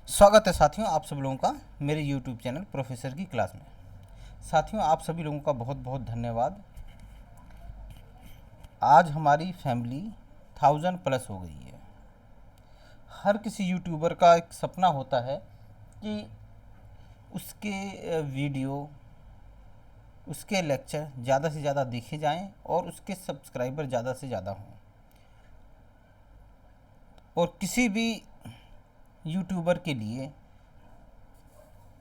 स्वागत है साथियों आप सब लोगों का मेरे YouTube चैनल प्रोफेसर की क्लास में। साथियों आप सभी लोगों का बहुत बहुत धन्यवाद। आज हमारी फैमिली 1000+ हो गई है। हर किसी यूट्यूबर का एक सपना होता है कि उसके वीडियो, उसके लेक्चर ज़्यादा से ज़्यादा देखे जाएं और उसके सब्सक्राइबर ज़्यादा से ज़्यादा हों। और किसी भी यूट्यूबर के लिए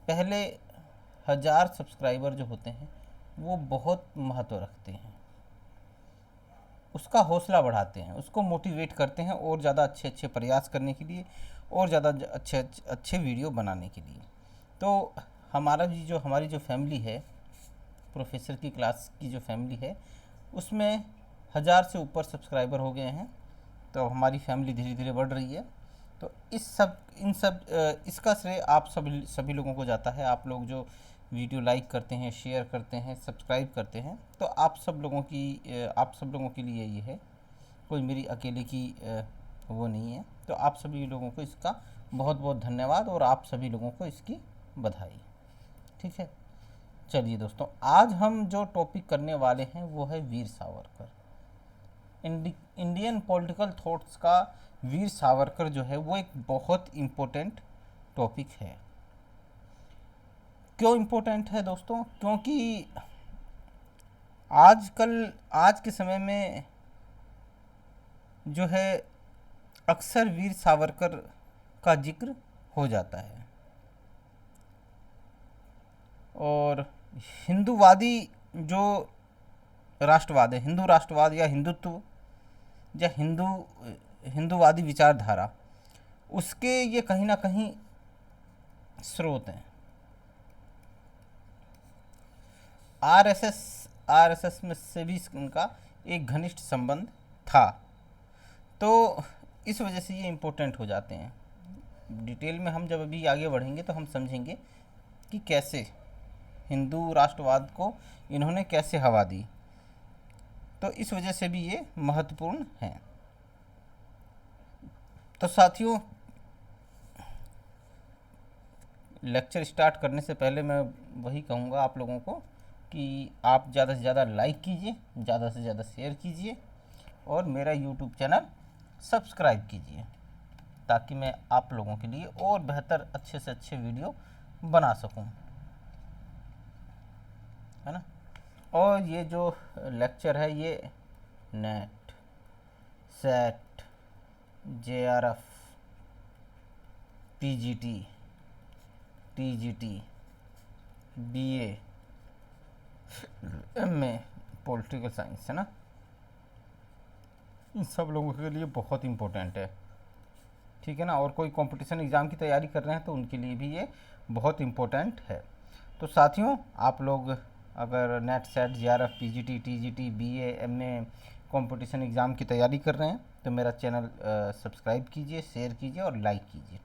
पहले 1000 सब्सक्राइबर जो होते हैं वो बहुत महत्व रखते हैं, उसका हौसला बढ़ाते हैं, उसको मोटिवेट करते हैं और ज़्यादा अच्छे अच्छे प्रयास करने के लिए और ज़्यादा अच्छे अच्छे वीडियो बनाने के लिए। तो हमारी जो फैमिली है, प्रोफेसर की क्लास की जो फैमिली है, उसमें 1000 से ऊपर सब्सक्राइबर हो गए हैं। तो हमारी फैमिली धीरे धीरे बढ़ रही है। तो इसका श्रेय आप सभी लोगों को जाता है। आप लोग जो वीडियो लाइक करते हैं, शेयर करते हैं, सब्सक्राइब करते हैं, तो आप सब लोगों के लिए ये है, कोई मेरी अकेले की वो नहीं है। तो आप सभी लोगों को इसका बहुत बहुत धन्यवाद और आप सभी लोगों को इसकी बधाई। ठीक है, चलिए दोस्तों, आज हम जो टॉपिक करने वाले हैं वो है Veer Savarkar. Indian political thoughts का वीर सावरकर जो है वो एक बहुत इम्पोर्टेंट टॉपिक है। क्यों इम्पोर्टेंट है दोस्तों? क्योंकि आज के समय में जो है अक्सर वीर सावरकर का जिक्र हो जाता है और हिंदूवादी जो राष्ट्रवाद है, हिंदू राष्ट्रवाद या हिंदुत्व या हिंदूवादी विचारधारा, उसके ये कहीं ना कहीं स्रोत हैं। आरएसएस में से भी इनका एक घनिष्ठ संबंध था। तो इस वजह से ये इम्पोर्टेंट हो जाते हैं। डिटेल में हम जब अभी आगे बढ़ेंगे तो हम समझेंगे कि कैसे हिंदू राष्ट्रवाद को इन्होंने कैसे हवा दी। तो इस वजह से भी ये महत्वपूर्ण है। तो साथियों, लेक्चर स्टार्ट करने से पहले मैं वही कहूँगा आप लोगों को कि आप ज़्यादा से ज़्यादा लाइक कीजिए, ज़्यादा से ज़्यादा शेयर कीजिए और मेरा यूट्यूब चैनल सब्सक्राइब कीजिए, ताकि मैं आप लोगों के लिए और बेहतर अच्छे से अच्छे वीडियो बना सकूं, है ना। और ये जो लेक्चर है ये net, set, JRF, PGT, TGT, BA, MA political science, है ना, इन सब लोगों के लिए बहुत इम्पोर्टेंट है। ठीक है ना। और कोई कंपटीशन एग्ज़ाम की तैयारी कर रहे हैं तो उनके लिए भी ये बहुत इम्पोर्टेंट है। तो साथियों, आप लोग अगर net, set, JRF, PGT, TGT, BA, MA competition exam की तैयारी कर रहे हैं तो मेरा चैनल सब्सक्राइब कीजिए, शेयर कीजिए और लाइक कीजिए।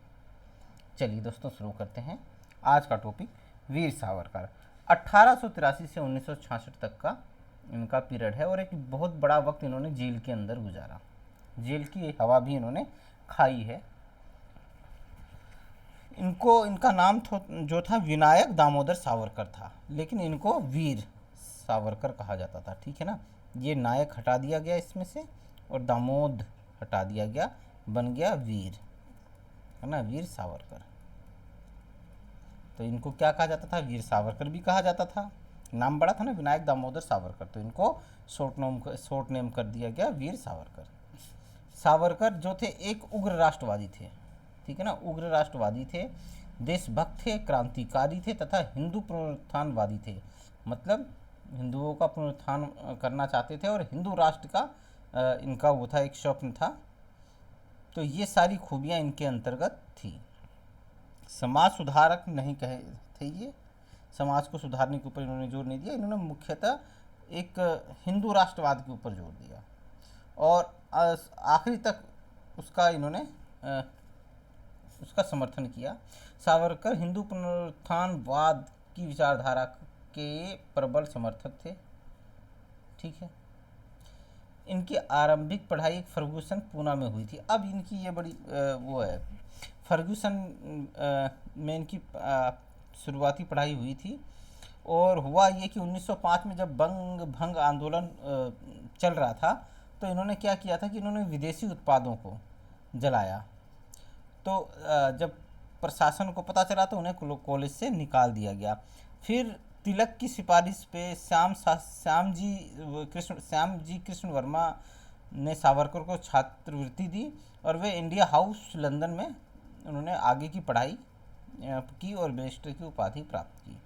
चलिए दोस्तों, शुरू करते हैं आज का टॉपिक। वीर सावरकर 1883 से 1966 तक का इनका पीरियड है और एक बहुत बड़ा वक्त इन्होंने जेल के अंदर गुजारा। जेल की हवा भी इन्होंने खाई है। इनका नाम जो था विनायक दामोदर सावरकर था, लेकिन इनको वीर सावरकर कहा जाता था। ठीक है ना। ये नायक हटा दिया गया इसमें से और दामोद हटा दिया गया, बन गया वीर, है ना, वीर सावरकर। तो इनको क्या कहा जाता था? वीर सावरकर भी कहा जाता था। नाम बड़ा था ना, विनायक दामोदर सावरकर, तो इनको शॉर्ट नेम कर दिया गया वीर सावरकर। सावरकर जो थे एक उग्र राष्ट्रवादी थे। ठीक है ना, उग्र राष्ट्रवादी थे, देशभक्त थे, क्रांतिकारी थे तथा हिंदू पुनरुत्थानवादी थे। मतलब हिंदुओं का पुनरुत्थान करना चाहते थे और हिंदू राष्ट्र का इनका वो था, एक स्वप्न था। तो ये सारी खूबियाँ इनके अंतर्गत थी। समाज सुधारक नहीं कहे थे ये, समाज को सुधारने के ऊपर इन्होंने जोर नहीं दिया। इन्होंने मुख्यतः एक हिंदू राष्ट्रवाद के ऊपर जोर दिया और आखिरी तक उसका समर्थन किया। सावरकर हिंदू पुनरुत्थानवाद की विचारधारा के प्रबल समर्थक थे। ठीक है। इनकी आरंभिक पढ़ाई फर्गूसन पूना में हुई थी। अब इनकी ये बड़ी वो है, फर्ग्यूसन में इनकी शुरुआती पढ़ाई हुई थी। और हुआ ये कि 1905 में जब बंग भंग आंदोलन चल रहा था, तो इन्होंने क्या किया था कि इन्होंने विदेशी उत्पादों को जलाया। तो जब प्रशासन को पता चला तो उन्हें कॉलेज से निकाल दिया गया। फिर तिलक की सिफारिश पे श्याम जी कृष्ण वर्मा ने सावरकर को छात्रवृत्ति दी और वे इंडिया हाउस लंदन में उन्होंने आगे की पढ़ाई की और बैरिस्टर की उपाधि प्राप्त की।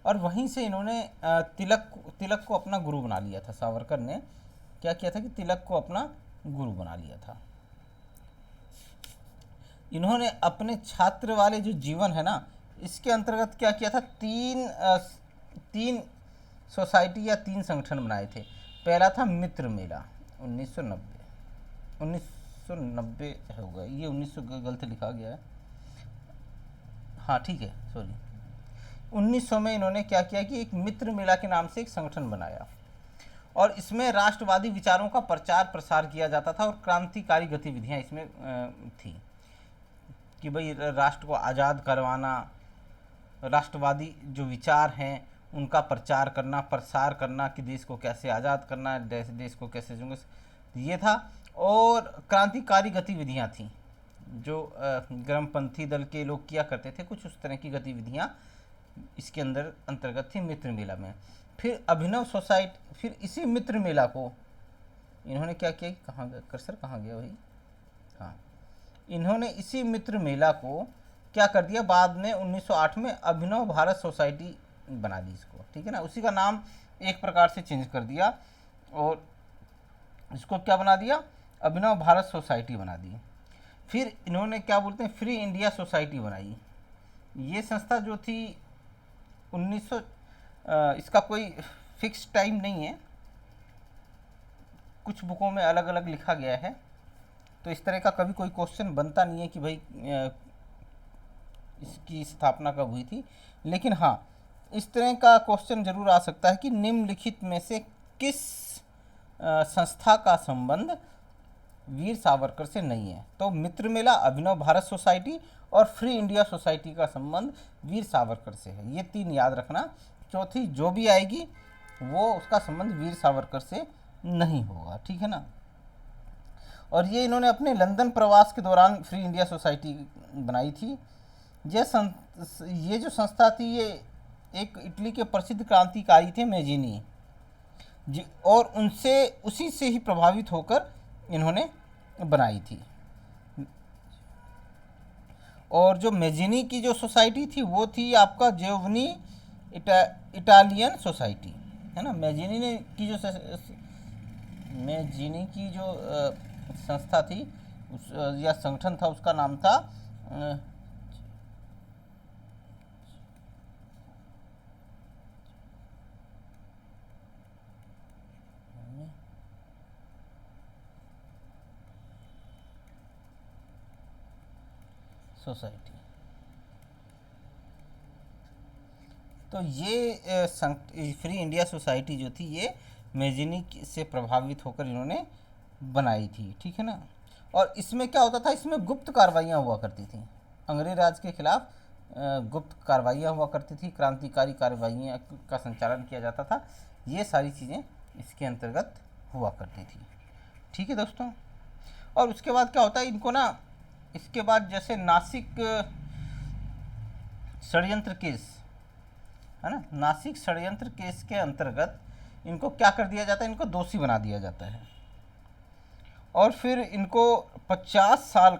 और वहीं से इन्होंने तिलक को अपना गुरु बना लिया था। सावरकर ने क्या किया था कि तिलक को अपना गुरु बना लिया था। इन्होंने अपने छात्र वाले जो जीवन है ना, इसके अंतर्गत क्या किया था, तीन सोसाइटी या 3 संगठन बनाए थे। पहला था मित्र मेला 1990 होगा, ये 1900 गलत लिखा गया है, हाँ ठीक है, सॉरी। 1900 में इन्होंने क्या किया कि एक मित्र मेला के नाम से एक संगठन बनाया और इसमें राष्ट्रवादी विचारों का प्रचार प्रसार किया जाता था और क्रांतिकारी गतिविधियां इसमें थी कि भाई राष्ट्र को आज़ाद करवाना, राष्ट्रवादी जो विचार हैं उनका प्रचार करना, प्रसार करना कि देश को कैसे आज़ाद करना है, देश को कैसे, ये था। और क्रांतिकारी गतिविधियां थी जो गर्मपंथी दल के लोग किया करते थे, कुछ उस तरह की गतिविधियां इसके अंतर्गत थी मित्र मेला में। फिर अभिनव सोसाइटी, फिर इसी मित्र मेला को इन्होंने क्या किया, कहाँ गया कर्सर, कहाँ गया भाई, हाँ, इन्होंने इसी मित्र मेला को क्या कर दिया, बाद में 1908 में अभिनव भारत सोसाइटी बना दी इसको, ठीक है ना। उसी का नाम एक प्रकार से चेंज कर दिया और इसको क्या बना दिया, अभिनव भारत सोसाइटी बना दी। फिर इन्होंने क्या बोलते हैं, फ्री इंडिया सोसाइटी बनाई। ये संस्था जो थी 1900, इसका कोई फिक्स टाइम नहीं है, कुछ बुकों में अलग अलग लिखा गया है, तो इस तरह का कभी कोई क्वेश्चन बनता नहीं है कि भाई इसकी स्थापना कब हुई थी। लेकिन हाँ, इस तरह का क्वेश्चन जरूर आ सकता है कि निम्नलिखित में से किस संस्था का संबंध वीर सावरकर से नहीं है। तो मित्र मेला, अभिनव भारत सोसाइटी और फ्री इंडिया सोसाइटी का संबंध वीर सावरकर से है। ये 3 याद रखना। चौथी जो भी आएगी वो उसका संबंध वीर सावरकर से नहीं होगा, ठीक है ना। और ये इन्होंने अपने लंदन प्रवास के दौरान फ्री इंडिया सोसाइटी बनाई थी। ये जो संस्था थी ये एक इटली के प्रसिद्ध क्रांतिकारी थे मेजिनी जी, और उसी से ही प्रभावित होकर इन्होंने बनाई थी। और जो मेजिनी की जो सोसाइटी थी वो थी आपका जियोवनी इटालियन सोसाइटी, है ना। मेजिनी की जो संस्था थी या संगठन था, उसका नाम था सोसाइटी। तो ये फ्री इंडिया सोसाइटी जो थी ये मेजिनी से प्रभावित होकर इन्होंने बनाई थी, ठीक है ना। और इसमें क्या होता था, इसमें गुप्त कार्रवाइयाँ हुआ करती थी, अंग्रेज राज के खिलाफ गुप्त कार्रवाइयाँ हुआ करती थी, क्रांतिकारी कार्रवाइयाँ का संचालन किया जाता था। ये सारी चीज़ें इसके अंतर्गत हुआ करती थी, ठीक है दोस्तों। और उसके बाद क्या होता है, इनको ना इसके बाद जैसे नासिक षड्यंत्र केस है ना, नासिक षड्यंत्र केस के अंतर्गत इनको क्या कर दिया जाता है, इनको दोषी बना दिया जाता है और फिर इनको 50 साल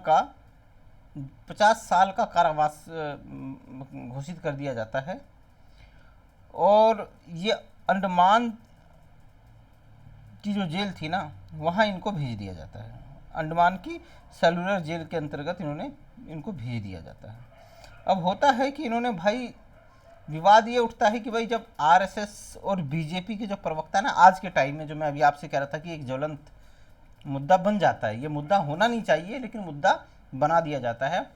का कारावास घोषित कर दिया जाता है। और ये अंडमान की जो जेल थी ना, वहाँ इनको भेज दिया जाता है। अंडमान की सेलुलर जेल के अंतर्गत इनको भेज दिया जाता है। अब होता है कि इन्होंने भाई, विवाद ये उठता है कि भाई जब आरएसएस और बीजेपी के जो प्रवक्ता ना, आज के टाइम में जो मैं अभी आपसे कह रहा था कि एक ज्वलंत मुद्दा बन जाता है, ये मुद्दा होना नहीं चाहिए लेकिन मुद्दा बना दिया जाता है।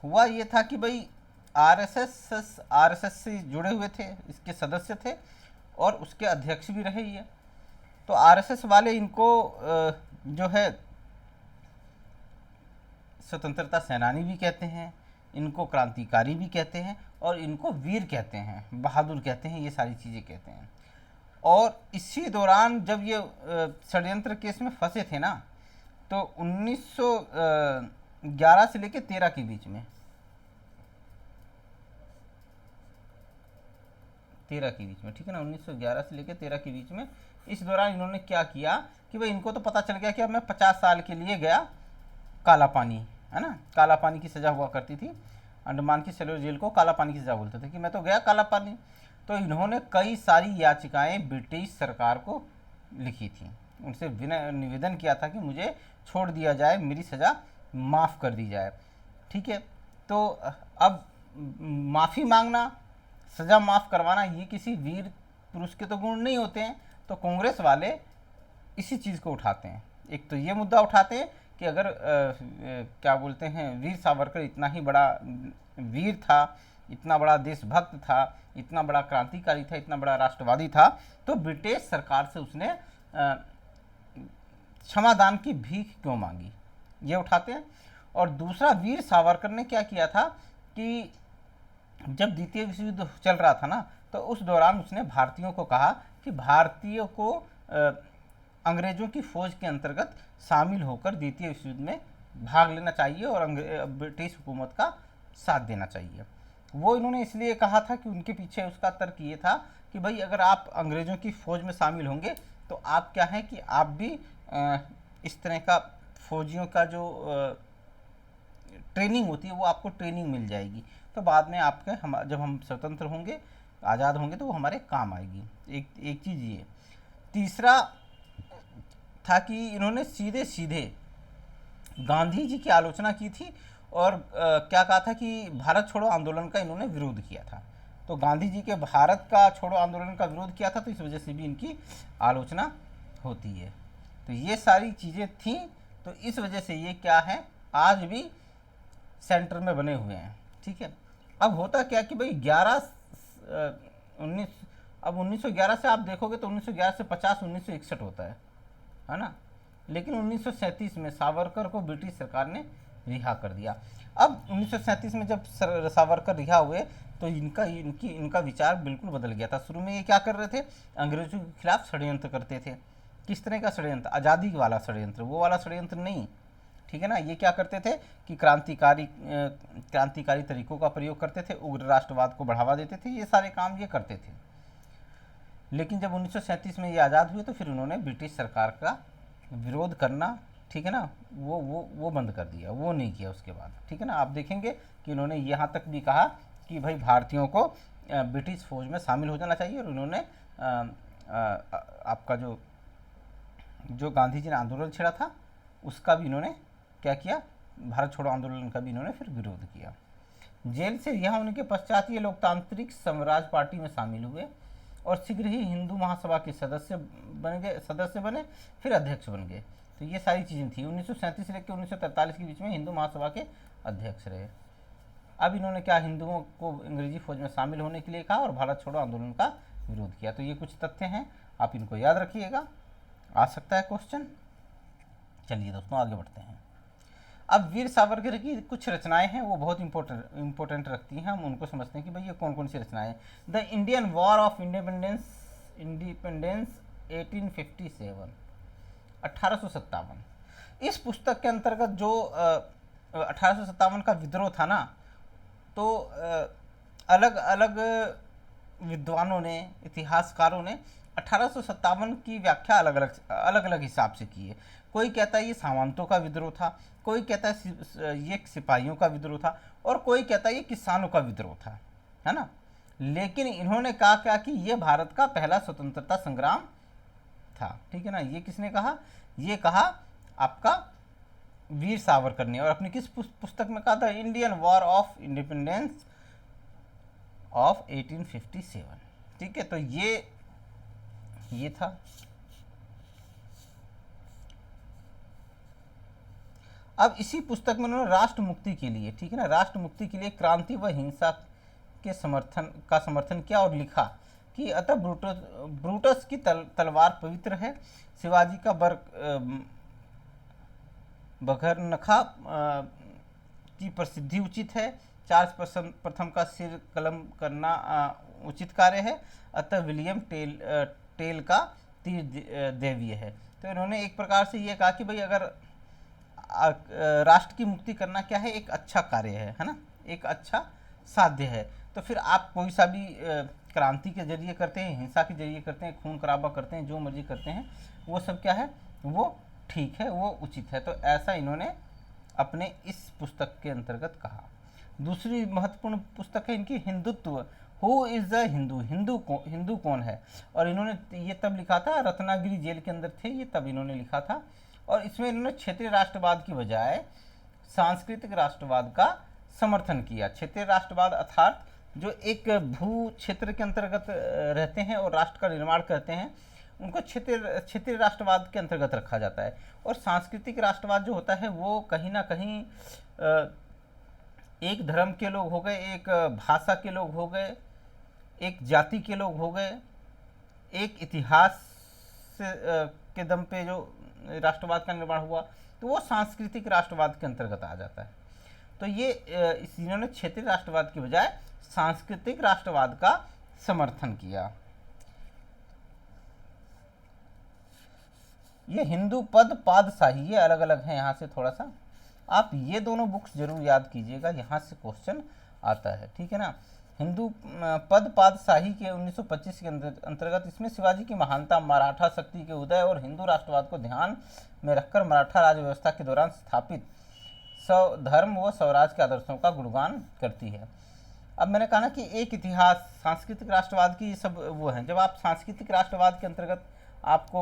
हुआ ये था कि भाई आरएसएस से जुड़े हुए थे, इसके सदस्य थे और उसके अध्यक्ष भी रहे ये। तो आरएसएस वाले इनको जो है स्वतंत्रता सेनानी भी कहते हैं, इनको क्रांतिकारी भी कहते हैं, और इनको वीर कहते हैं, बहादुर कहते हैं, ये सारी चीज़ें कहते हैं। और इसी दौरान जब ये षड्यंत्र केस में फंसे थे ना, तो 1911 से लेकर 13 के बीच में, 13 के बीच में, ठीक है ना, 1911 से लेकर 13 के बीच में, इस दौरान इन्होंने क्या किया कि भाई इनको तो पता चल गया कि अब मैं 50 साल के लिए गया काला पानी, है ना, काला पानी की सज़ा हुआ करती थी, अंडमान की सेलुलर जेल को काला पानी की सज़ा बोलते थे कि मैं तो गया काला पानी। तो इन्होंने कई सारी याचिकाएं ब्रिटिश सरकार को लिखी थी, उनसे निवेदन किया था कि मुझे छोड़ दिया जाए, मेरी सज़ा माफ़ कर दी जाए, ठीक है। तो अब माफ़ी मांगना, सज़ा माफ़ करवाना, ये किसी वीर पुरुष के तो गुण नहीं होते हैं। तो कांग्रेस वाले इसी चीज़ को उठाते हैं, एक तो ये मुद्दा उठाते हैं कि अगर क्या बोलते हैं, वीर सावरकर इतना ही बड़ा वीर था, इतना बड़ा देशभक्त था, इतना बड़ा क्रांतिकारी था, इतना बड़ा राष्ट्रवादी था, तो ब्रिटिश सरकार से उसने क्षमादान की भीख क्यों मांगी, ये उठाते हैं। और दूसरा, वीर सावरकर ने क्या किया था कि जब द्वितीय विश्व युद्ध चल रहा था ना, तो उस दौरान उसने भारतीयों को कहा कि भारतीयों को अंग्रेज़ों की फ़ौज के अंतर्गत शामिल होकर द्वितीय विश्व युद्ध में भाग लेना चाहिए और ब्रिटिश हुकूमत का साथ देना चाहिए। वो इन्होंने इसलिए कहा था कि उनके पीछे उसका तर्क ये था कि भाई अगर आप अंग्रेज़ों की फ़ौज में शामिल होंगे तो आप क्या है कि आप भी इस तरह का फ़ौजियों का जो ट्रेनिंग होती है वो आपको ट्रेनिंग मिल जाएगी, तो बाद में आपके जब हम स्वतंत्र होंगे, आज़ाद होंगे, तो वो हमारे काम आएगी। एक चीज़ ये। तीसरा था कि इन्होंने सीधे सीधे गांधी जी की आलोचना की थी और क्या कहा था कि भारत छोड़ो आंदोलन का इन्होंने विरोध किया था। तो गांधी जी के भारत का छोड़ो आंदोलन का विरोध किया था, तो इस वजह से भी इनकी आलोचना होती है। तो ये सारी चीज़ें थी, तो इस वजह से ये क्या है, आज भी सेंटर में बने हुए हैं, ठीक है। अब होता क्या कि भाई 1911 से आप देखोगे तो 1911 से 50 1961 होता है ना, लेकिन 1937 में सावरकर को ब्रिटिश सरकार ने रिहा कर दिया। अब 1937 में जब सावरकर रिहा हुए तो इनका विचार बिल्कुल बदल गया था। शुरू में ये क्या कर रहे थे, अंग्रेजों के खिलाफ षड्यंत्र करते थे। किस तरह का षड्यंत्र? आज़ादी वाला षड्यंत्र, वो वाला षड्यंत्र नहीं, ठीक है ना। ये क्या करते थे कि क्रांतिकारी तरीकों का प्रयोग करते थे, उग्र राष्ट्रवाद को बढ़ावा देते थे, ये सारे काम ये करते थे। लेकिन जब 1937 में ये आज़ाद हुए तो फिर उन्होंने ब्रिटिश सरकार का विरोध करना, ठीक है ना, वो बंद कर दिया, वो नहीं किया उसके बाद, ठीक है ना। आप देखेंगे कि उन्होंने यहाँ तक भी कहा कि भाई भारतीयों को ब्रिटिश फौज में शामिल हो जाना चाहिए, और उन्होंने आपका जो गांधी जी ने आंदोलन छेड़ा था उसका भी इन्होंने क्या किया, भारत छोड़ो आंदोलन का भी इन्होंने फिर विरोध किया। जेल से रिहा होने के पश्चात ये लोकतांत्रिक साम्राज्य पार्टी में शामिल हुए और शीघ्र ही हिंदू महासभा के सदस्य बने, फिर अध्यक्ष बन गए। तो ये सारी चीज़ें थी। 1937 से लेकर 1943 के बीच में हिंदू महासभा के अध्यक्ष रहे। अब इन्होंने क्या, हिंदुओं को अंग्रेजी फौज में शामिल होने के लिए कहा और भारत छोड़ो आंदोलन का विरोध किया। तो ये कुछ तथ्य हैं, आप इनको याद रखिएगा, आ सकता है क्वेश्चन। चलिए दोस्तों आगे बढ़ते हैं। अब वीर सावरकर की कुछ रचनाएं हैं, वो बहुत इंपॉर्टेंट रखती हैं, हम उनको समझते हैं कि भाई ये कौन कौन सी रचनाएं। The Indian war of independence 1857, 1857। इस पुस्तक के अंतर्गत जो 1857 का विद्रोह था ना, तो अलग अलग विद्वानों ने, इतिहासकारों ने 1857 की व्याख्या अलग अलग हिसाब से की है। कोई कहता है ये सामंतों का विद्रोह था, कोई कहता है ये सिपाहियों का विद्रोह था, और कोई कहता है ये किसानों का विद्रोह था, है ना। लेकिन इन्होंने कहा क्या कि ये भारत का पहला स्वतंत्रता संग्राम था, ठीक है ना। ये किसने कहा? ये कहा आपका वीर सावरकर ने, और अपनी किस पुस्तक में कहा था? Indian war of independence of 1857, ठीक है। तो ये था। अब इसी पुस्तक में उन्होंने राष्ट्र मुक्ति के लिए, ठीक है ना, राष्ट्र मुक्ति के लिए क्रांति व हिंसा के समर्थन किया और लिखा कि अतः ब्रूटस की तलवार पवित्र है, शिवाजी का बघरनखा की प्रसिद्धि उचित है, चार्ल्स प्रथम का सिर कलम करना उचित कार्य है, अतः विलियम टेल का तीर दैवीय है। तो इन्होंने एक प्रकार से ये कहा कि भाई अगर राष्ट्र की मुक्ति करना क्या है, एक अच्छा कार्य है ना, एक अच्छा साध्य है, तो फिर आप कोई सा भी क्रांति के जरिए करते हैं, हिंसा के जरिए करते हैं, खून खराबा करते हैं, जो मर्जी करते हैं, वो सब क्या है, वो ठीक है, वो उचित है। तो ऐसा इन्होंने अपने इस पुस्तक के अंतर्गत कहा। दूसरी महत्वपूर्ण पुस्तक है इनकी Hindutva, who is the Hindu, Hindu कौन है। और इन्होंने ये तब लिखा था, रत्नागिरी जेल के अंदर थे ये, तब इन्होंने लिखा था। और इसमें इन्होंने क्षेत्रीय राष्ट्रवाद की बजाय सांस्कृतिक राष्ट्रवाद का समर्थन किया। क्षेत्रीय राष्ट्रवाद अर्थात जो एक भू क्षेत्र के अंतर्गत रहते हैं और राष्ट्र का निर्माण करते हैं, उनको क्षेत्रीय राष्ट्रवाद के अंतर्गत रखा जाता है। और सांस्कृतिक राष्ट्रवाद जो होता है वो कहीं ना कहीं एक धर्म के लोग हो गए, एक भाषा के लोग हो गए, एक जाति के लोग हो गए, एक इतिहास के दम पे जो राष्ट्रवाद का निर्माण हुआ, तो वो सांस्कृतिक राष्ट्रवाद के अंतर्गत आ जाता है। तो ये इन्होंने क्षेत्रीय राष्ट्रवाद की बजाय सांस्कृतिक राष्ट्रवाद का समर्थन किया। ये हिंदू पद पादशाही, ये अलग अलग हैं, यहाँ से थोड़ा सा आप ये दोनों बुक्स जरूर याद कीजिएगा, यहाँ से क्वेश्चन आता है, ठीक है ना। हिंदू पद पादशाही के 1925 के अंतर्गत इसमें शिवाजी की महानता, मराठा शक्ति के उदय और हिंदू राष्ट्रवाद को ध्यान में रखकर मराठा राज व्यवस्था के दौरान स्थापित धर्म व स्वराज के आदर्शों का गुणगान करती है। अब मैंने कहा ना कि एक इतिहास, सांस्कृतिक राष्ट्रवाद की सब वो है, जब आप सांस्कृतिक राष्ट्रवाद के अंतर्गत आपको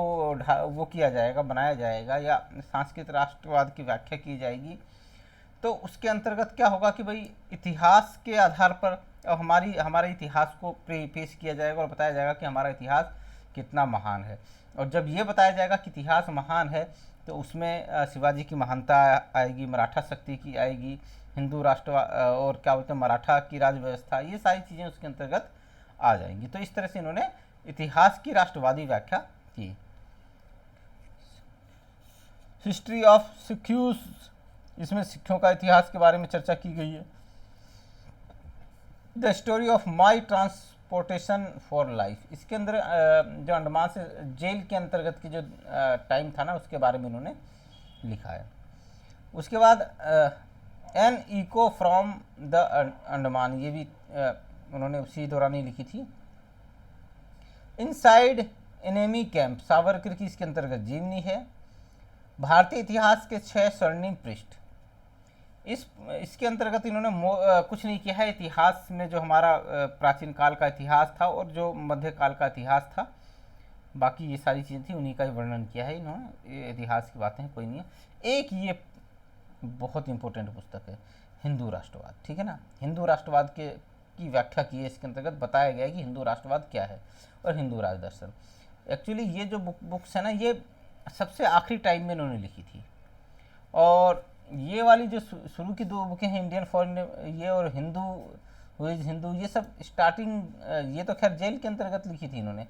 वो किया जाएगा, बनाया जाएगा, या सांस्कृतिक राष्ट्रवाद की व्याख्या की जाएगी, तो उसके अंतर्गत क्या होगा कि भाई इतिहास के आधार पर हमारे इतिहास को पेश किया जाएगा और बताया जाएगा कि हमारा इतिहास कितना महान है। और जब ये बताया जाएगा कि इतिहास महान है, तो उसमें शिवाजी की महानता आएगी, मराठा शक्ति की आएगी, हिंदू राष्ट्रवाद और क्या बोलते हैं मराठा की राज व्यवस्था, ये सारी चीज़ें उसके अंतर्गत आ जाएंगी। तो इस तरह से इन्होंने इतिहास की राष्ट्रवादी व्याख्या की। हिस्ट्री ऑफ सिक्यूज, इसमें सिखों का इतिहास के बारे में चर्चा की गई है। The story of my transportation for life, इसके अंदर जो अंडमान से जेल के अंतर्गत की जो टाइम था ना, उसके बारे में इन्होंने लिखा है। उसके बाद an echo from the Andaman, ये भी उन्होंने उसी दौरान ही लिखी थी। इनसाइड एनेमी कैंप, सावरकर की इसके अंतर्गत जीवनी है। भारतीय इतिहास के 6 स्वर्णिम पृष्ठ, इसके अंतर्गत इन्होंने कुछ नहीं किया है। इतिहास में जो हमारा प्राचीन काल का इतिहास था और जो मध्यकाल का इतिहास था, बाकी ये सारी चीज़ें थी, उन्हीं का ही वर्णन किया है इन्होंने। ये इतिहास की बातें कोई नहीं है। एक ये बहुत इंपॉर्टेंट पुस्तक है, हिंदू राष्ट्रवाद, ठीक है ना। हिंदू राष्ट्रवाद की व्याख्या की है, इसके अंतर्गत बताया गया है कि हिंदू राष्ट्रवाद क्या है और हिंदू राज दर्शन। एक्चुअली ये जो बुक्स है ना, ये सबसे आखिरी टाइम में इन्होंने लिखी थी। और ये वाली जो शुरू की 2 बुकें हैं, इंडियन फॉरेन ये और हिंदू हु इज हिंदू, ये सब स्टार्टिंग, ये तो खैर जेल के अंतर्गत लिखी थी इन्होंने,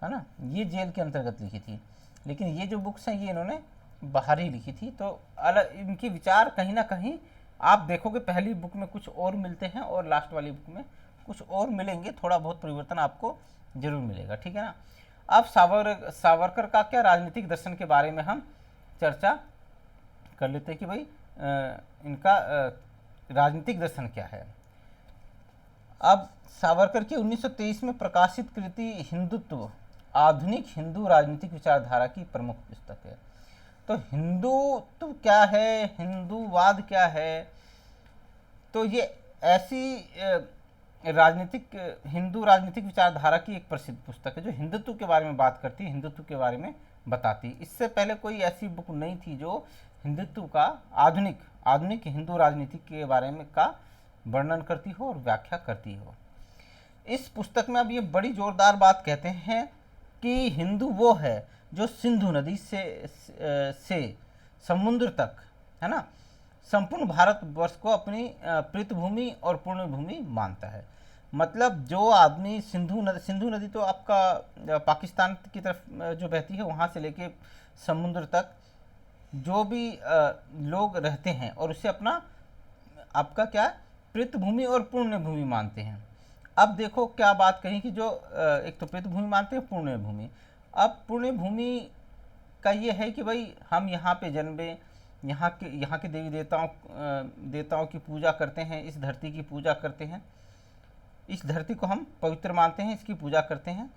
है ना, ये जेल के अंतर्गत लिखी थी। लेकिन ये जो बुक्स हैं ये इन्होंने बाहर ही लिखी थी। तो अलग इनके विचार कहीं ना कहीं आप देखोगे, पहली बुक में कुछ और मिलते हैं और लास्ट वाली बुक में कुछ और मिलेंगे, थोड़ा बहुत परिवर्तन आपको जरूर मिलेगा, ठीक है ना। अब सावरकर का क्या राजनीतिक दर्शन के बारे में हम चर्चा कर लेते हैं कि भाई इनका राजनीतिक दर्शन क्या है। अब सावरकर की 1923 में प्रकाशित कृति हिंदुत्व, आधुनिक हिंदू राजनीतिक विचारधारा की प्रमुख पुस्तक है। तो हिंदुत्व क्या है, हिंदूवाद क्या है, तो ये ऐसी हिंदू राजनीतिक विचारधारा की एक प्रसिद्ध पुस्तक है जो हिंदुत्व के बारे में बात करती है, हिंदुत्व के बारे में बताती। इससे पहले कोई ऐसी बुक नहीं थी जो हिंदुत्व का आधुनिक हिंदू राजनीति के बारे में का वर्णन करती हो और व्याख्या करती हो। इस पुस्तक में अब ये बड़ी जोरदार बात कहते हैं कि हिंदू वो है जो सिंधु नदी से समुद्र तक, है ना, संपूर्ण भारतवर्ष को अपनी पृथ्वी और पुण्यभूमि मानता है। मतलब जो आदमी सिंधु नदी तो आपका पाकिस्तान की तरफ जो बहती है, वहाँ से लेके समुद्र तक जो भी लोग रहते हैं और उसे अपना आपका क्या है, पृथ्वी और पुण्य भूमि मानते हैं। अब देखो क्या बात कही कि जो एक तो पृथ्वी भूमि मानते हैं, पुण्य भूमि। अब पुण्य भूमि का ये है कि भाई हम यहाँ पे जन्मे, यहाँ के देवी देवताओं की पूजा करते हैं, इस धरती की पूजा करते हैं, इस धरती को हम पवित्र मानते हैं, इसकी पूजा करते हैं।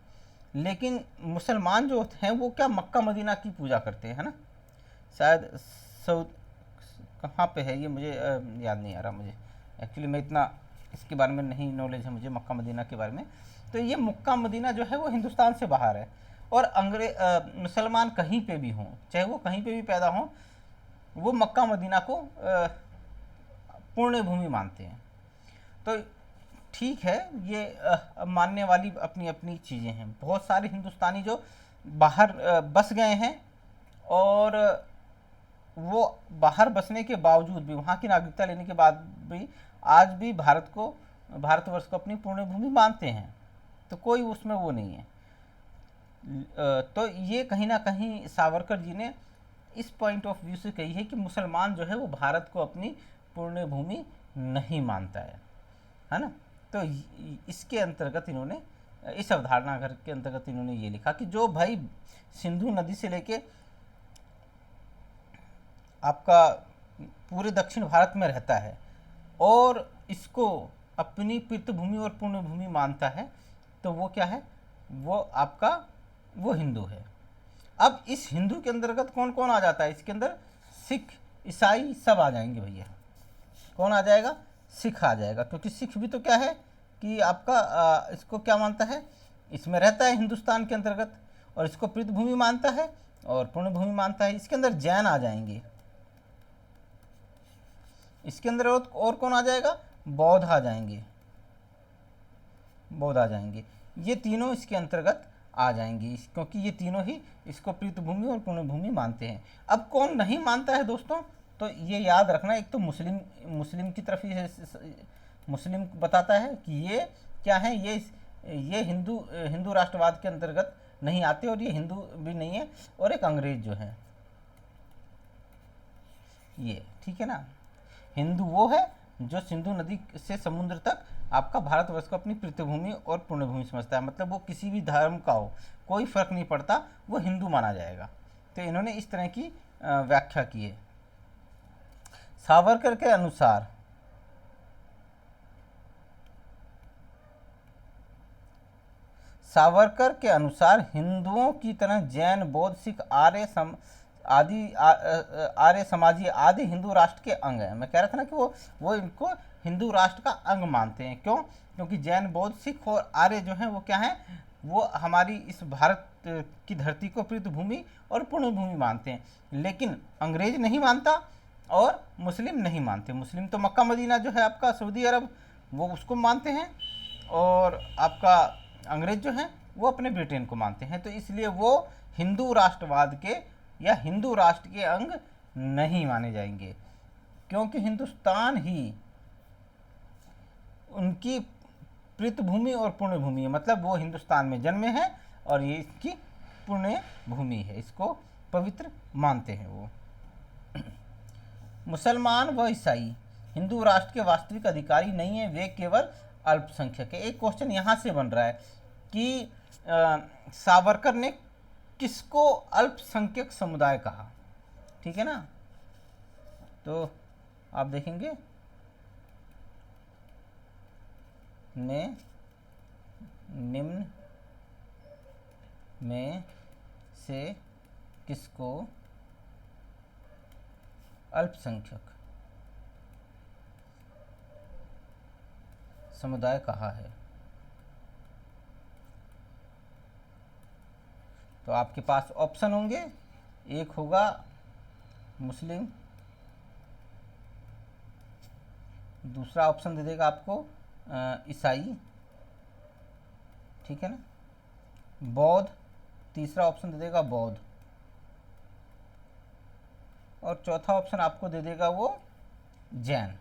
लेकिन मुसलमान जो हैं वो क्या, मक्का मदीना की पूजा करते हैं, है ना। शायद सऊद कहाँ पे है ये मुझे याद नहीं आ रहा मुझे, एक्चुअली मैं इतना इसके बारे में नहीं नॉलेज है मुझे मक्का मदीना के बारे में। तो ये मक्का मदीना जो है वो हिंदुस्तान से बाहर है, और मुसलमान कहीं पे भी हों, चाहे वो कहीं पे भी पैदा हों, वो मक्का मदीना को पुण्य भूमि मानते हैं। तो ठीक है, ये मानने वाली अपनी अपनी चीज़ें हैं। बहुत सारे हिंदुस्तानी जो बाहर बस गए हैं, और वो बाहर बसने के बावजूद भी, वहाँ की नागरिकता लेने के बाद भी, आज भी भारतवर्ष को अपनी पुण्य भूमि मानते हैं। तो कोई उसमें वो नहीं है। तो ये कहीं ना कहीं सावरकर जी ने इस पॉइंट ऑफ व्यू से कही है कि मुसलमान जो है वो भारत को अपनी पुण्य भूमि नहीं मानता है ना। तो इसके अंतर्गत इन्होंने, इस अवधारणा घर के अंतर्गत इन्होंने ये लिखा कि जो भाई सिंधु नदी से लेके आपका पूरे दक्षिण भारत में रहता है और इसको अपनी पृथ्वी और पुण्य भूमि मानता है, तो वो क्या है, वो आपका वो हिंदू है। अब इस हिंदू के अंतर्गत कौन कौन आ जाता है, इसके अंदर सिख, ईसाई सब आ जाएंगे भैया। कौन आ जाएगा, सिख आ जाएगा, क्योंकि सिख भी तो क्या है कि आपका इसको क्या मानता है, इसमें रहता है हिंदुस्तान के अंतर्गत, और इसको पृथ्वी मानता है और पुण्य भूमि मानता है। इसके अंदर जैन आ जाएंगे, इसके अंदर और कौन आ जाएगा, बौद्ध आ जाएंगे, बौद्ध आ जाएंगे। ये तीनों इसके अंतर्गत आ जाएंगे, क्योंकि ये तीनों ही इसको पृथ्वी और पुण्य भूमि मानते हैं। अब कौन नहीं मानता है दोस्तों, तो ये याद रखना, एक तो मुस्लिम की तरफ ही मुस्लिम बताता है कि ये क्या है, ये हिंदू राष्ट्रवाद के अंतर्गत नहीं आते, और ये हिंदू भी नहीं है, और एक अंग्रेज जो है ये, ठीक है ना। हिंदू वो है जो सिंधु नदी से समुद्र तक आपका भारतवर्ष को अपनी पृथ्वी और पुण्यभूमि समझता है, मतलब वो किसी भी धर्म का हो, कोई फर्क नहीं पड़ता, वो हिंदू माना जाएगा। तो इन्होंने इस तरह की व्याख्या की है। सावरकर के अनुसार हिंदुओं की तरह जैन, बौद्ध, सिख, आर्य समाजी आदि हिंदू राष्ट्र के अंग हैं। मैं कह रहा था ना कि वो इनको हिंदू राष्ट्र का अंग मानते हैं। क्यों, क्योंकि जैन, बौद्ध, सिख और आर्य जो हैं वो क्या हैं, वो हमारी इस भारत की धरती को पृथ्वी और पुण्य भूमि मानते हैं। लेकिन अंग्रेज नहीं मानता और मुस्लिम नहीं मानते। मुस्लिम तो मक्का मदीना जो है आपका सऊदी अरब, वो उसको मानते हैं, और आपका अंग्रेज जो हैं वो अपने ब्रिटेन को मानते हैं। तो इसलिए वो हिंदू राष्ट्रवाद के या हिंदू राष्ट्र के अंग नहीं माने जाएंगे, क्योंकि हिंदुस्तान ही उनकी पृथ्वी और पुण्य भूमि है। मतलब वो हिंदुस्तान में जन्मे हैं और ये इसकी पुण्य भूमि है, इसको पवित्र मानते हैं वो। मुसलमान व ईसाई हिंदू राष्ट्र के वास्तविक अधिकारी नहीं है, वे केवल अल्पसंख्यक है। एक क्वेश्चन यहाँ से बन रहा है कि सावरकर ने किसको अल्पसंख्यक समुदाय कहा, ठीक है ना। तो आप देखेंगे निम्न में से किसको अल्पसंख्यक समुदाय कहा है। तो आपके पास ऑप्शन होंगे, एक होगा मुस्लिम, दूसरा ऑप्शन दे देगा आपको ईसाई, ठीक है ना, बौद्ध, तीसरा ऑप्शन दे देगा बौद्ध, और चौथा ऑप्शन आपको दे देगा वो जैन,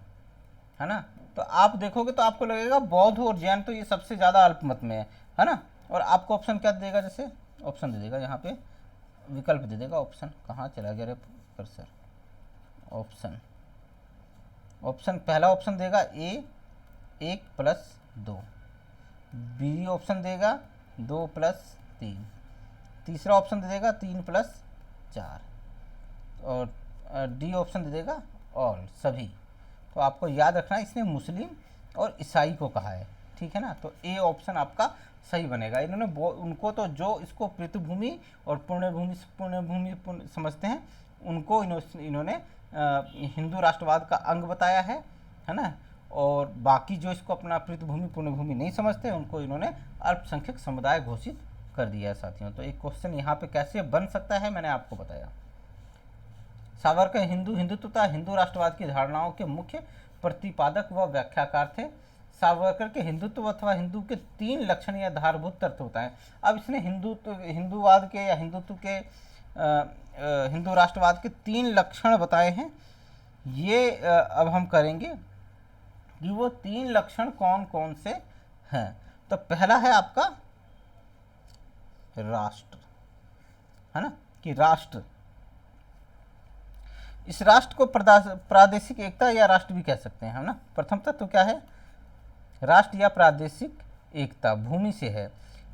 है ना। तो आप देखोगे तो आपको लगेगा बौद्ध और जैन तो ये सबसे ज़्यादा अल्पमत में है ना। और आपको ऑप्शन क्या देगा, जैसे ऑप्शन दे देगा यहाँ पे, विकल्प दे देगा। ऑप्शन कहाँ चला गया रे कर्सर, ऑप्शन, पहला ऑप्शन देगा ए 1+2, बी ऑप्शन देगा 2+3, तीसरा ऑप्शन दे देगा 3+4, और डी ऑप्शन दे देगा ऑल, सभी। तो आपको याद रखना है इसने मुस्लिम और ईसाई को कहा है, ठीक है ना। तो ए ऑप्शन आपका सही बनेगा। इन्होंने उनको तो जो इसको पृथ्वी और पुण्यभूमि समझते हैं, उनको इन्होंने हिंदू राष्ट्रवाद का अंग बताया है ना। और बाकी जो इसको अपना पृथ्वी पुण्यभूमि नहीं समझते, उनको इन्होंने अल्पसंख्यक समुदाय घोषित कर दिया है साथियों। तो एक क्वेश्चन यहाँ पे कैसे बन सकता है, मैंने आपको बताया। सावरकर हिंदुत्व तथा हिंदू राष्ट्रवाद की धारणाओं के मुख्य प्रतिपादक व व्याख्याकार थे। सावरकर के हिंदुत्व अथवा हिंदू के 3 लक्षण या आधारभूत तत्व बताएं। अब इसने हिंदूवाद के या हिंदुत्व के हिंदू राष्ट्रवाद के 3 लक्षण बताए हैं। ये अब हम करेंगे कि वो 3 लक्षण कौन कौन से हैं। तो पहला है आपका राष्ट्र, है ना, कि राष्ट्र, इस राष्ट्र को प्रादेशिक एकता या राष्ट्र भी कह सकते हैं, है ना। प्रथम तत्व क्या है, राष्ट्र या प्रादेशिक एकता भूमि से है।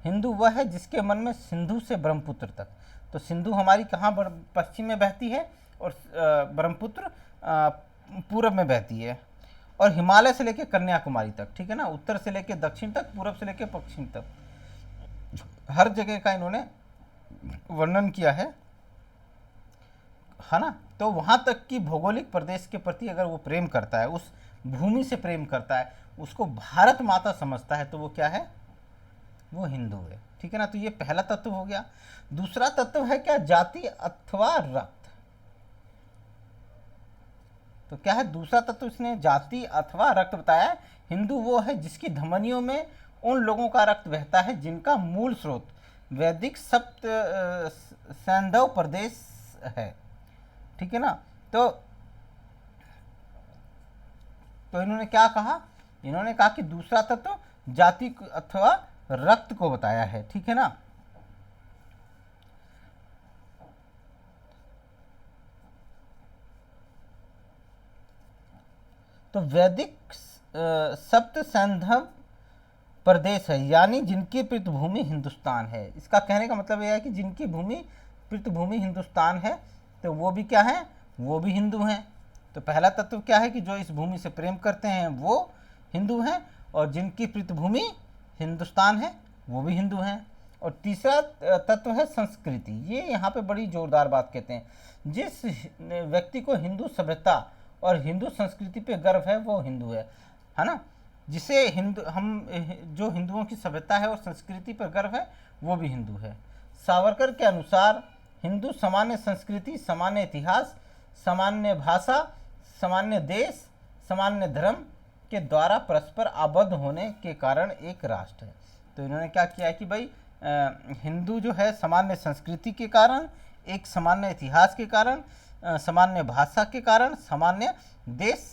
हिंदू वह है जिसके मन में सिंधु से ब्रह्मपुत्र तक, तो सिंधु हमारी कहाँ पश्चिम में बहती है और ब्रह्मपुत्र पूरब में बहती है, और हिमालय से लेकर कन्याकुमारी तक, ठीक है ना, उत्तर से लेकर दक्षिण तक, पूरब से लेकर पश्चिम तक, हर जगह का इन्होंने वर्णन किया है ना। तो वहाँ तक कि भौगोलिक प्रदेश के प्रति अगर वो प्रेम करता है, उस भूमि से प्रेम करता है, उसको भारत माता समझता है, तो वो क्या है, वो हिंदू है, ठीक है ना। तो ये पहला तत्व हो गया। दूसरा तत्व है क्या, जाति अथवा रक्त। तो क्या है दूसरा तत्व, इसने जाति अथवा रक्त बताया है। हिंदू वो है जिसकी धमनियों में उन लोगों का रक्त बहता है जिनका मूल स्रोत वैदिक सप्त सैंधव प्रदेश है, ठीक है ना। तो इन्होंने क्या कहा, इन्होंने कहा कि दूसरा तत्व जाति अथवा रक्त को बताया है, ठीक है ना। तो वैदिक सप्त सैंधव प्रदेश है, यानी जिनकी पृष्ठभूमि हिंदुस्तान है। इसका कहने का मतलब यह है कि जिनकी पृष्ठभूमि हिंदुस्तान है, तो वो भी क्या है, वो भी हिंदू हैं। तो पहला तत्व क्या है कि जो इस भूमि से प्रेम करते हैं वो हिंदू हैं, और जिनकी पृष्ठभूमि हिंदुस्तान है वो भी हिंदू हैं। और तीसरा तत्व है संस्कृति। ये यहाँ पे बड़ी जोरदार बात कहते हैं, जिस व्यक्ति को हिंदू सभ्यता और हिंदू संस्कृति पे गर्व है वो हिंदू है ना। जिसे जो हिंदुओं की सभ्यता है और संस्कृति पर गर्व है वो भी हिंदू है। सावरकर के अनुसार हिंदू सामान्य संस्कृति, सामान्य इतिहास, सामान्य भाषा, सामान्य देश, सामान्य धर्म के द्वारा परस्पर आबद्ध होने के कारण एक राष्ट्र है। तो इन्होंने क्या किया है कि भाई हिंदू जो है सामान्य संस्कृति के कारण, एक सामान्य इतिहास के कारण, सामान्य भाषा के कारण, सामान्य देश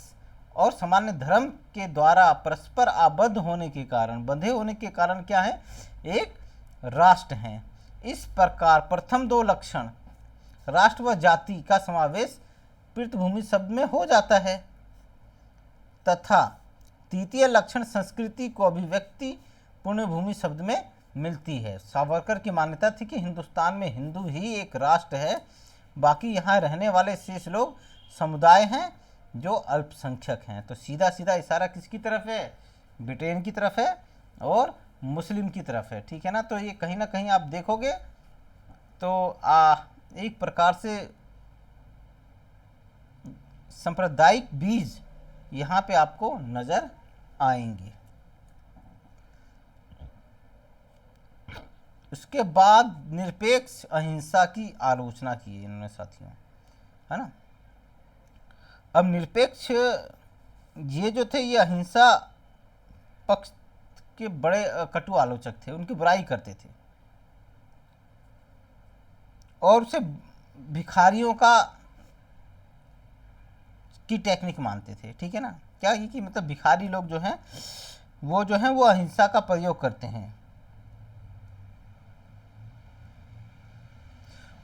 और सामान्य धर्म के द्वारा परस्पर आबद्ध होने के कारण, बंधे होने के कारण क्या है, एक राष्ट्र हैं। इस प्रकार प्रथम 2 लक्षण राष्ट्र व जाति का समावेश पृष्ठभूमि शब्द में हो जाता है, तथा तृतीय लक्षण संस्कृति को अभिव्यक्ति पुण्यभूमि शब्द में मिलती है। सावरकर की मान्यता थी कि हिंदुस्तान में हिंदू ही एक राष्ट्र है, बाकी यहाँ रहने वाले शेष लोग समुदाय हैं जो अल्पसंख्यक हैं। तो सीधा सीधा इशारा किसकी तरफ है, ब्रिटेन की तरफ है और मुस्लिम की तरफ है, ठीक है ना। तो ये कहीं ना कहीं आप देखोगे तो एक प्रकार से सांप्रदायिक बीज यहाँ पे आपको नजर आएंगे। उसके बाद निरपेक्ष अहिंसा की आलोचना की है इन्होंने साथियों, है ना। अब निरपेक्ष ये जो थे, ये अहिंसा पक्ष के बड़े कटु आलोचक थे, उनकी बुराई करते थे और उसे भिखारियों की टेक्निक मानते थे, ठीक है ना। क्या ये कि मतलब भिखारी लोग जो हैं वो अहिंसा का प्रयोग करते हैं,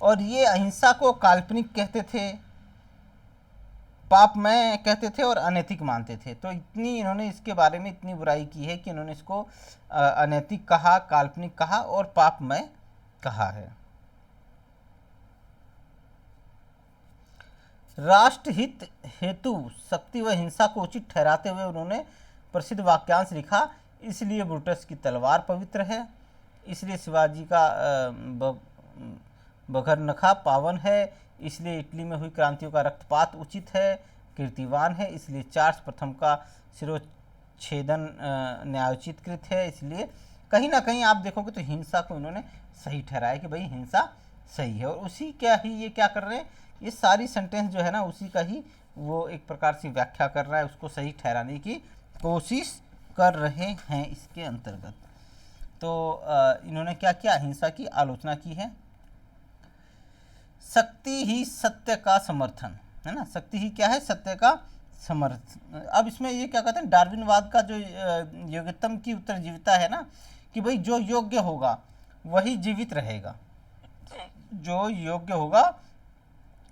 और ये अहिंसा को काल्पनिक कहते थे, पापमय कहते थे और अनैतिक मानते थे। तो इतनी इन्होंने इसके बारे में इतनी बुराई की है कि इन्होंने इसको अनैतिक कहा, काल्पनिक कहा और पापमय कहा है। राष्ट्रहित हेतु शक्ति व हिंसा को उचित ठहराते हुए उन्होंने प्रसिद्ध वाक्यांश लिखा, इसलिए ब्रूटस की तलवार पवित्र है, इसलिए शिवाजी का बघरनखा पावन है, इसलिए इटली में हुई क्रांतियों का रक्तपात उचित है, कीर्तिवान है, इसलिए चार्ल्स प्रथम का शिरोच्छेदन न्यायोचित कृत है। इसलिए कहीं ना कहीं आप देखोगे तो हिंसा को इन्होंने सही ठहराया कि भाई हिंसा सही है। और उसी क्या ही ये क्या कर रहे हैं, ये सारी सेंटेंस जो है ना उसी का ही वो एक प्रकार से व्याख्या कर रहा है, उसको सही ठहराने की कोशिश कर रहे हैं इसके अंतर्गत। तो इन्होंने क्या किया, हिंसा की आलोचना की है। शक्ति ही सत्य का समर्थन है ना, शक्ति ही क्या है, सत्य का समर्थन। अब इसमें ये क्या कहते हैं, डार्विनवाद का जो योग्यतम की उत्तरजीविता है ना, कि भाई जो योग्य होगा वही जीवित रहेगा, जो योग्य होगा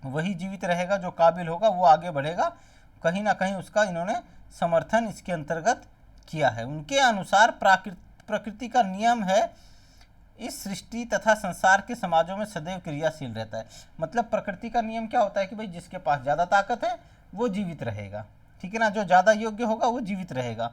वही जीवित रहेगा, जो काबिल होगा वो आगे बढ़ेगा, कहीं ना कहीं उसका इन्होंने समर्थन इसके अंतर्गत किया है। उनके अनुसार प्रकृति का नियम है इस सृष्टि तथा संसार के समाजों में सदैव क्रियाशील रहता है। मतलब प्रकृति का नियम क्या होता है कि भाई जिसके पास ज़्यादा ताकत है वो जीवित रहेगा, ठीक है ना, जो ज़्यादा योग्य होगा वो जीवित रहेगा।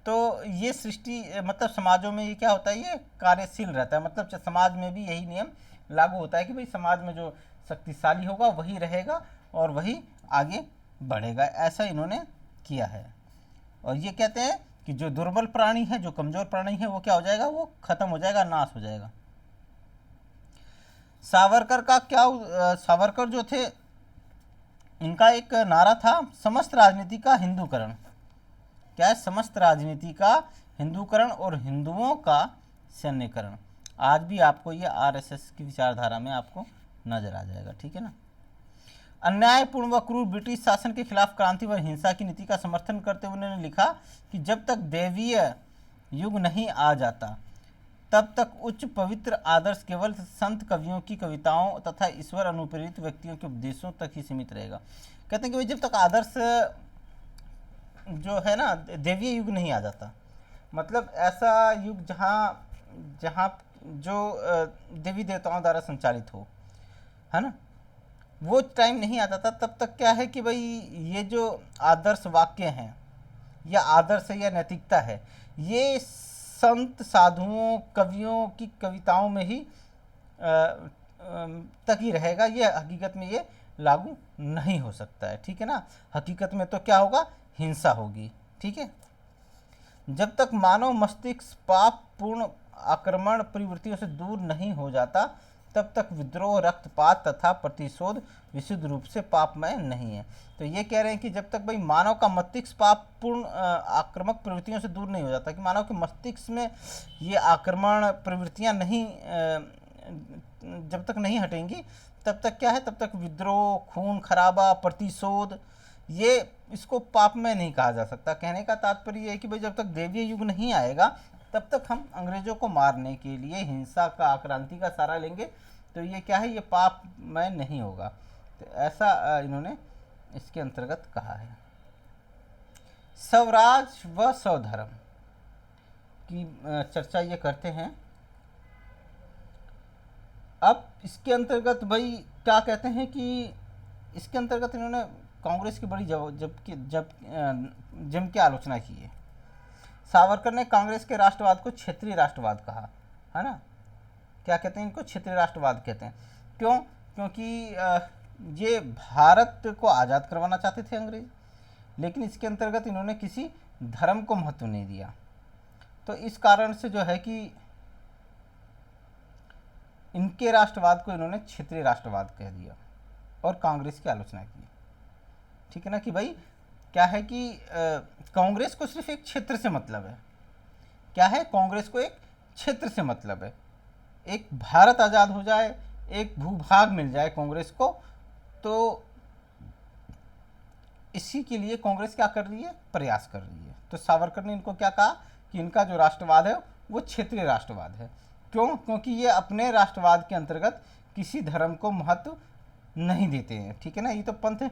तो ये सृष्टि मतलब समाजों में ये क्या होता है, ये कार्यशील रहता है। मतलब समाज में भी यही नियम लागू होता है कि भाई समाज में जो शक्तिशाली होगा वही रहेगा और वही आगे बढ़ेगा, ऐसा इन्होंने किया है। और ये कहते हैं कि जो दुर्बल प्राणी है, जो कमजोर प्राणी है, वो क्या हो जाएगा, वो खत्म हो जाएगा, नाश हो जाएगा। सावरकर का क्या, सावरकर जो थे इनका एक नारा था, समस्त राजनीति का हिंदूकरण। क्या है, समस्त राजनीति का हिंदूकरण और हिंदुओं का सैन्यकरण। आज भी आपको ये आरएसएस की विचारधारा में आपको नजर आ जाएगा, ठीक है ना। अन्यायपूर्ण व क्रूर ब्रिटिश शासन के खिलाफ क्रांति व हिंसा की नीति का समर्थन करते हुए उन्होंने लिखा कि जब तक दैवीय युग नहीं आ जाता तब तक उच्च पवित्र आदर्श केवल संत कवियों की कविताओं तथा ईश्वर अनुप्रेरित व्यक्तियों के उपदेशों तक ही सीमित रहेगा। कहते हैं कि भाई जब तक आदर्श जो है ना देवीय युग नहीं आ जाता, मतलब ऐसा युग जहाँ जो देवी देवताओं द्वारा संचालित हो, है ना, वो टाइम नहीं आता था, तब तक क्या है कि भाई ये जो आदर्श वाक्य हैं या आदर्श या नैतिकता है, ये संत साधुओं कवियों की कविताओं में ही तक ही रहेगा, ये हकीकत में ये लागू नहीं हो सकता है, ठीक है ना। हकीकत में तो क्या होगा, हिंसा होगी, ठीक है। जब तक मानव मस्तिष्क पाप पूर्ण आक्रमण प्रवृत्तियों से दूर नहीं हो जाता तब तक विद्रोह, रक्तपात तथा प्रतिशोध विशुद्ध रूप से पापमय नहीं है। तो ये कह रहे हैं कि जब तक भाई मानव का मस्तिष्क पाप पूर्ण आक्रामक प्रवृत्तियों से दूर नहीं हो जाता, कि मानव के मस्तिष्क में ये आक्रमण प्रवृत्तियां नहीं जब तक नहीं हटेंगी तब तक क्या है, तब तक विद्रोह, खून खराबा, प्रतिशोध, ये इसको पापमय नहीं कहा जा सकता। कहने का तात्पर्य ये है कि भाई जब तक देवीय युग नहीं आएगा तब तक हम अंग्रेजों को मारने के लिए हिंसा का, आक्रांति का सहारा लेंगे, तो ये क्या है, ये पापमय नहीं होगा। तो ऐसा इन्होंने इसके अंतर्गत कहा है। स्वराज व स्वधर्म की चर्चा ये करते हैं। अब इसके अंतर्गत भाई क्या कहते हैं कि इसके अंतर्गत इन्होंने कांग्रेस की बड़ी जम के आलोचना की है। सावरकर ने कांग्रेस के राष्ट्रवाद को क्षेत्रीय राष्ट्रवाद कहा, है ना। क्या कहते हैं इनको, क्षेत्रीय राष्ट्रवाद कहते हैं। क्यों, क्योंकि ये भारत को आज़ाद करवाना चाहते थे अंग्रेज, लेकिन इसके अंतर्गत इन्होंने किसी धर्म को महत्व नहीं दिया। तो इस कारण से जो है कि इनके राष्ट्रवाद को इन्होंने क्षेत्रीय राष्ट्रवाद कह दिया और कांग्रेस की आलोचना की, ठीक है ना। कि भाई क्या है कि कांग्रेस को सिर्फ एक क्षेत्र से मतलब है। क्या है, कांग्रेस को एक क्षेत्र से मतलब है, एक भारत आज़ाद हो जाए, एक भूभाग मिल जाए कांग्रेस को, तो इसी के लिए कांग्रेस क्या कर रही है, प्रयास कर रही है। तो सावरकर ने इनको क्या कहा कि इनका जो राष्ट्रवाद है वो क्षेत्रीय राष्ट्रवाद है। क्यों, क्योंकि ये अपने राष्ट्रवाद के अंतर्गत किसी धर्म को महत्व नहीं देते हैं, ठीक है ना। ये तो पंथ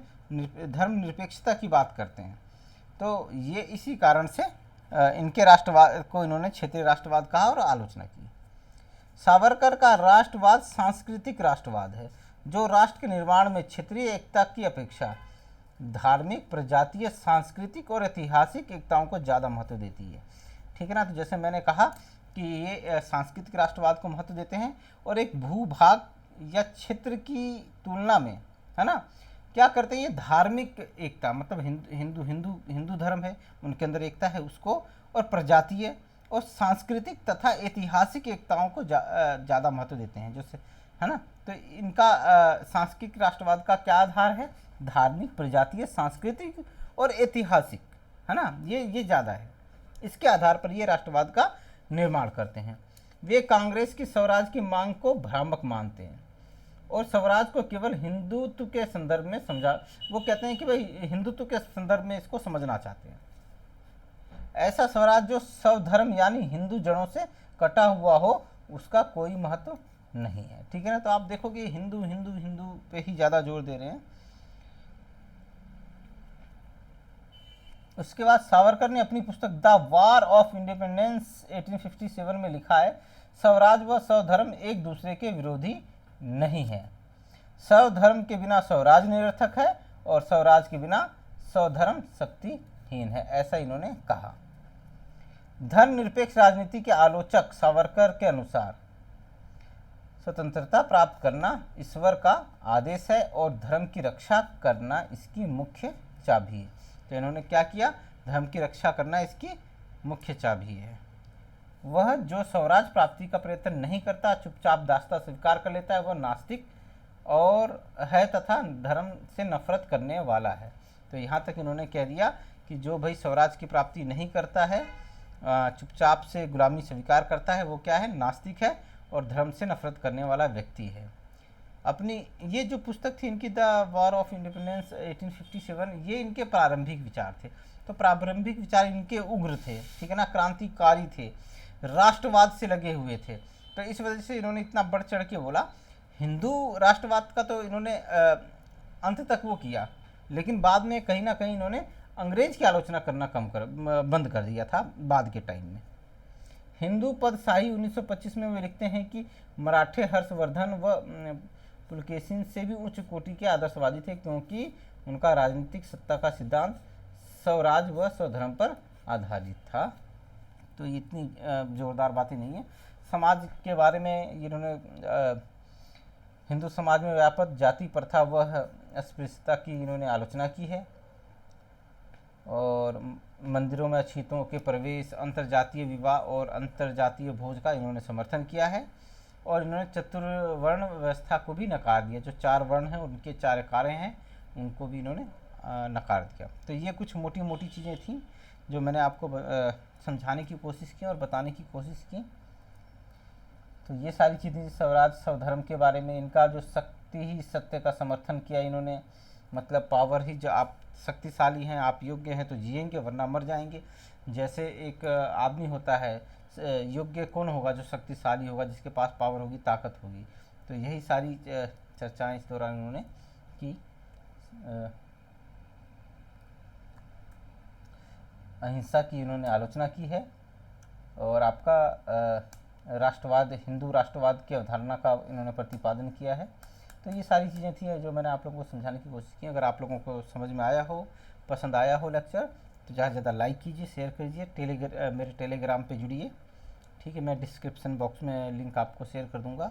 धर्म निरपेक्षता की बात करते हैं। तो ये इसी कारण से इनके राष्ट्रवाद को इन्होंने क्षेत्रीय राष्ट्रवाद कहा और आलोचना की। सावरकर का राष्ट्रवाद सांस्कृतिक राष्ट्रवाद है, जो राष्ट्र के निर्माण में क्षेत्रीय एकता की अपेक्षा धार्मिक, प्रजातीय, सांस्कृतिक और ऐतिहासिक एकताओं को ज़्यादा महत्व देती है, ठीक है ना। तो जैसे मैंने कहा कि ये सांस्कृतिक राष्ट्रवाद को महत्व देते हैं और एक भूभाग या क्षेत्र की तुलना में, है ना, क्या करते हैं, ये धार्मिक एकता, मतलब हिंदू धर्म है, उनके अंदर एकता है उसको, और प्रजातीय और सांस्कृतिक तथा ऐतिहासिक एकताओं को ज़्यादा महत्व देते हैं, जैसे, है ना। तो इनका सांस्कृतिक राष्ट्रवाद का क्या आधार है, धार्मिक, प्रजातीय, सांस्कृतिक और ऐतिहासिक, है ना, ये ज़्यादा है। इसके आधार पर ये राष्ट्रवाद का निर्माण करते हैं। वे कांग्रेस की स्वराज की मांग को भ्रामक मानते हैं और स्वराज को केवल हिंदुत्व के संदर्भ में समझा, वो कहते हैं कि भाई हिंदुत्व के संदर्भ में इसको समझना चाहते हैं। ऐसा स्वराज जो स्वधर्म यानी हिंदू जड़ों से कटा हुआ हो, उसका कोई महत्व नहीं है, ठीक है ना। तो आप देखोगे हिंदू हिंदू हिंदू पे ही ज़्यादा जोर दे रहे हैं। उसके बाद सावरकर ने अपनी पुस्तक द वार ऑफ इंडिपेंडेंस 1857 में लिखा है, स्वराज व स्वधर्म एक दूसरे के विरोधी नहीं है। स्वधर्म के बिना स्वराज निरर्थक है और स्वराज के बिना स्वधर्म शक्तिहीन है, ऐसा इन्होंने कहा। धर्मनिरपेक्ष राजनीति के आलोचक सावरकर के अनुसार स्वतंत्रता प्राप्त करना ईश्वर का आदेश है और धर्म की रक्षा करना इसकी मुख्य चाबी है। तो इन्होंने क्या किया, धर्म की रक्षा करना इसकी मुख्य चाबी है। वह जो स्वराज प्राप्ति का प्रयत्न नहीं करता, चुपचाप दास्ता स्वीकार कर लेता है, वह नास्तिक और है तथा धर्म से नफरत करने वाला है। तो यहाँ तक इन्होंने कह दिया कि जो भाई स्वराज की प्राप्ति नहीं करता है, चुपचाप से गुलामी स्वीकार करता है, वो क्या है, नास्तिक है और धर्म से नफरत करने वाला व्यक्ति है। अपनी ये जो पुस्तक थी इनकी द वॉर ऑफ इंडिपेंडेंस 1857, ये इनके प्रारंभिक विचार थे। तो प्रारंभिक विचार इनके उग्र थे, ठीक है ना, क्रांतिकारी थे, राष्ट्रवाद से लगे हुए थे। तो इस वजह से इन्होंने इतना बढ़ चढ़ के बोला। हिंदू राष्ट्रवाद का तो इन्होंने अंत तक वो किया, लेकिन बाद में कहीं ना कहीं इन्होंने अंग्रेज की आलोचना करना बंद कर दिया था बाद के टाइम में। हिंदू पद शाही 1925 में वे लिखते हैं कि मराठे हर्षवर्धन व पुलकेशिन से भी उच्च कोटि के आदर्शवादी थे, क्योंकि उनका राजनीतिक सत्ता का सिद्धांत स्वराज व स्वधर्म पर आधारित था। तो ये इतनी जोरदार बातें नहीं है। समाज के बारे में इन्होंने हिंदू समाज में व्यापक जाति प्रथा व अस्पृश्यता की इन्होंने आलोचना की है और मंदिरों में अछूतों के प्रवेश, अंतर्जातीय विवाह और अंतर्जातीय भोज का इन्होंने समर्थन किया है। और इन्होंने चतुर्वर्ण व्यवस्था को भी नकार दिया, जो 4 वर्ण हैं उनके 4 कार्य हैं उनको भी इन्होंने नकार दिया। तो ये कुछ मोटी मोटी चीज़ें थी जो मैंने आपको समझाने की कोशिश की और बताने की कोशिश की। तो ये सारी चीज़ें स्वराज स्वधर्म के बारे में, इनका जो शक्ति ही सत्य का समर्थन किया इन्होंने, मतलब पावर ही, जो आप शक्तिशाली हैं, आप योग्य हैं तो जिएंगे वरना मर जाएंगे। जैसे एक आदमी होता है, योग्य कौन होगा, जो शक्तिशाली होगा, जिसके पास पावर होगी, ताकत होगी। तो यही सारी चर्चाएं इस दौरान उन्होंने की। अहिंसा की इन्होंने आलोचना की है और आपका राष्ट्रवाद, हिंदू राष्ट्रवाद की अवधारणा का इन्होंने प्रतिपादन किया है। तो ये सारी चीज़ें थी जो मैंने आप लोगों को समझाने की कोशिश की। अगर आप लोगों को समझ में आया हो, पसंद आया हो लेक्चर, तो ज़्यादा से ज़्यादा लाइक कीजिए, शेयर कीजिए, मेरे टेलीग्राम पे जुड़िए, ठीक है। मैं डिस्क्रिप्शन बॉक्स में लिंक आपको शेयर कर दूँगा।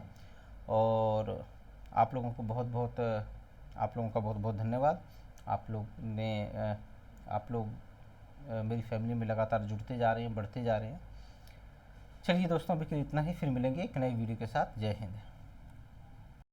और आप लोगों का बहुत बहुत धन्यवाद। आप लोग मेरी फैमिली में लगातार जुड़ते जा रहे हैं, बढ़ते जा रहे हैं। चलिए दोस्तों, अभी के लिए इतना ही, फिर मिलेंगे एक नई वीडियो के साथ। जय हिंद।